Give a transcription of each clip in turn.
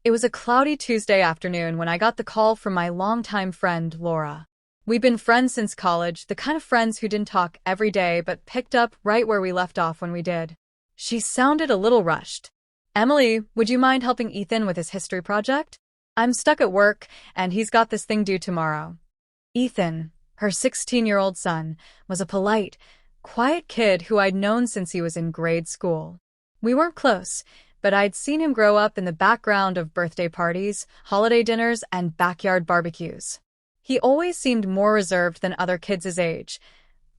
It was a cloudy Tuesday afternoon when I got the call from my longtime friend, Laura. We've been friends since college, the kind of friends who didn't talk every day but picked up right where we left off when we did. She sounded a little rushed. "Emily, would you mind helping Ethan with his history project? I'm stuck at work, and he's got this thing due tomorrow." Ethan, her 16-year-old son, was a polite, quiet kid who I'd known since he was in grade school. We weren't close, but I'd seen him grow up in the background of birthday parties, holiday dinners, and backyard barbecues. He always seemed more reserved than other kids his age,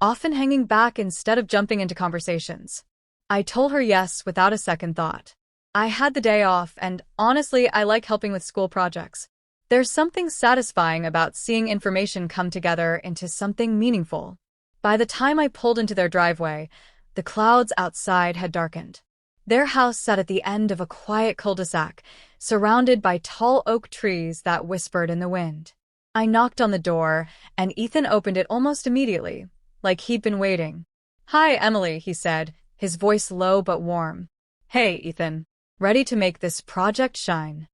often hanging back instead of jumping into conversations. I told her yes without a second thought. I had the day off, and honestly, I like helping with school projects. There's something satisfying about seeing information come together into something meaningful. By the time I pulled into their driveway, the clouds outside had darkened. Their house sat at the end of a quiet cul-de-sac, surrounded by tall oak trees that whispered in the wind. I knocked on the door, and Ethan opened it almost immediately, like he'd been waiting. "Hi, Emily," he said, his voice low but warm. "Hey, Ethan. Ready to make this project shine?"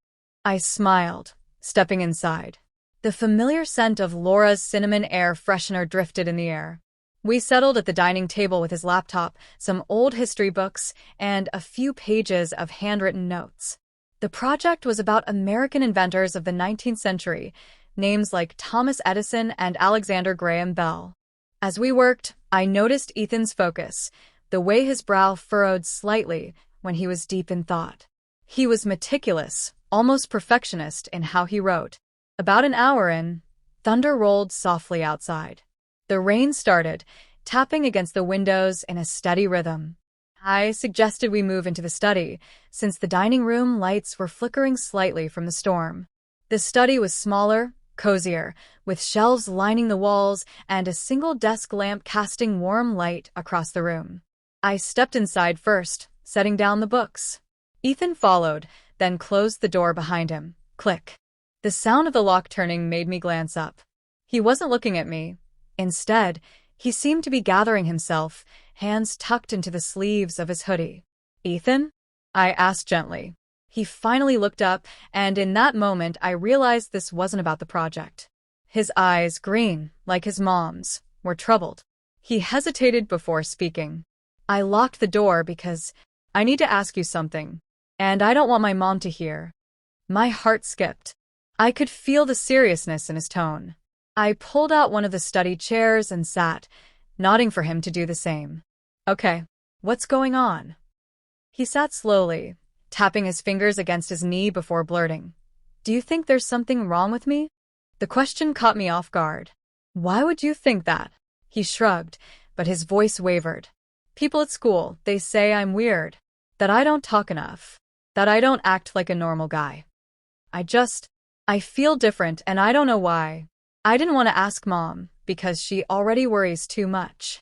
I smiled, stepping inside. The familiar scent of Laura's cinnamon air freshener drifted in the air. We settled at the dining table with his laptop, some old history books, and a few pages of handwritten notes. The project was about American inventors of the 19th century, names like Thomas Edison and Alexander Graham Bell. As we worked, I noticed Ethan's focus, the way his brow furrowed slightly when he was deep in thought. He was meticulous, almost perfectionist in how he wrote. About an hour in, thunder rolled softly outside. The rain started, tapping against the windows in a steady rhythm. I suggested we move into the study, since the dining room lights were flickering slightly from the storm. The study was smaller, cozier, with shelves lining the walls and a single desk lamp casting warm light across the room. I stepped inside first, setting down the books. Ethan followed, then closed the door behind him. Click. The sound of the lock turning made me glance up. He wasn't looking at me. Instead, he seemed to be gathering himself, hands tucked into the sleeves of his hoodie. "Ethan?" I asked gently. He finally looked up, and in that moment I realized this wasn't about the project. His eyes, green, like his mom's, were troubled. He hesitated before speaking. "I locked the door because I need to ask you something, and I don't want my mom to hear." My heart skipped. I could feel the seriousness in his tone. I pulled out one of the study chairs and sat, nodding for him to do the same. "Okay, what's going on?" He sat slowly, tapping his fingers against his knee before blurting, "Do you think there's something wrong with me?" The question caught me off guard. "Why would you think that?" He shrugged, but his voice wavered. "People at school, they say I'm weird, that I don't talk enough, that I don't act like a normal guy. I feel different, and I don't know why. I didn't want to ask Mom, because she already worries too much."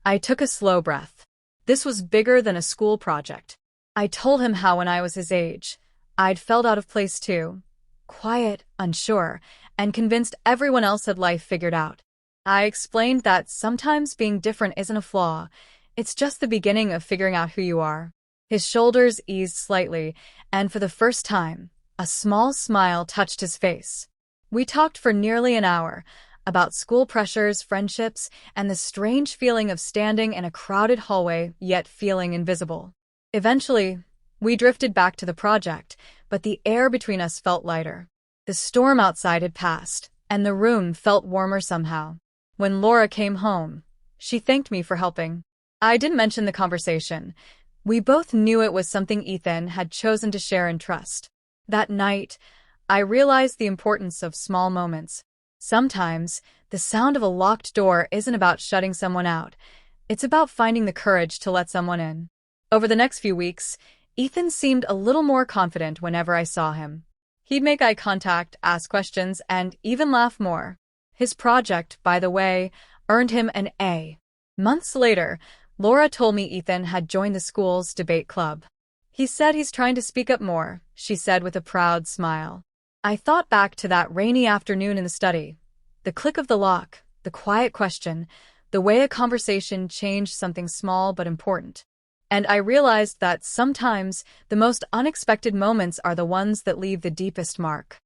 I took a slow breath. This was bigger than a school project. I told him how when I was his age, I'd felt out of place too, quiet, unsure, and convinced everyone else had life figured out. I explained that sometimes being different isn't a flaw, it's just the beginning of figuring out who you are. His shoulders eased slightly, and for the first time, a small smile touched his face. We talked for nearly an hour, about school pressures, friendships, and the strange feeling of standing in a crowded hallway yet feeling invisible. Eventually, we drifted back to the project, but the air between us felt lighter. The storm outside had passed, and the room felt warmer somehow. When Laura came home, she thanked me for helping. I didn't mention the conversation. We both knew it was something Ethan had chosen to share and trust. That night, I realized the importance of small moments. Sometimes, the sound of a locked door isn't about shutting someone out. It's about finding the courage to let someone in. Over the next few weeks, Ethan seemed a little more confident whenever I saw him. He'd make eye contact, ask questions, and even laugh more. His project, by the way, earned him an A. Months later, Laura told me Ethan had joined the school's debate club. "He said he's trying to speak up more," she said with a proud smile. I thought back to that rainy afternoon in the study. The click of the lock, the quiet question, the way a conversation changed something small but important. And I realized that sometimes the most unexpected moments are the ones that leave the deepest mark.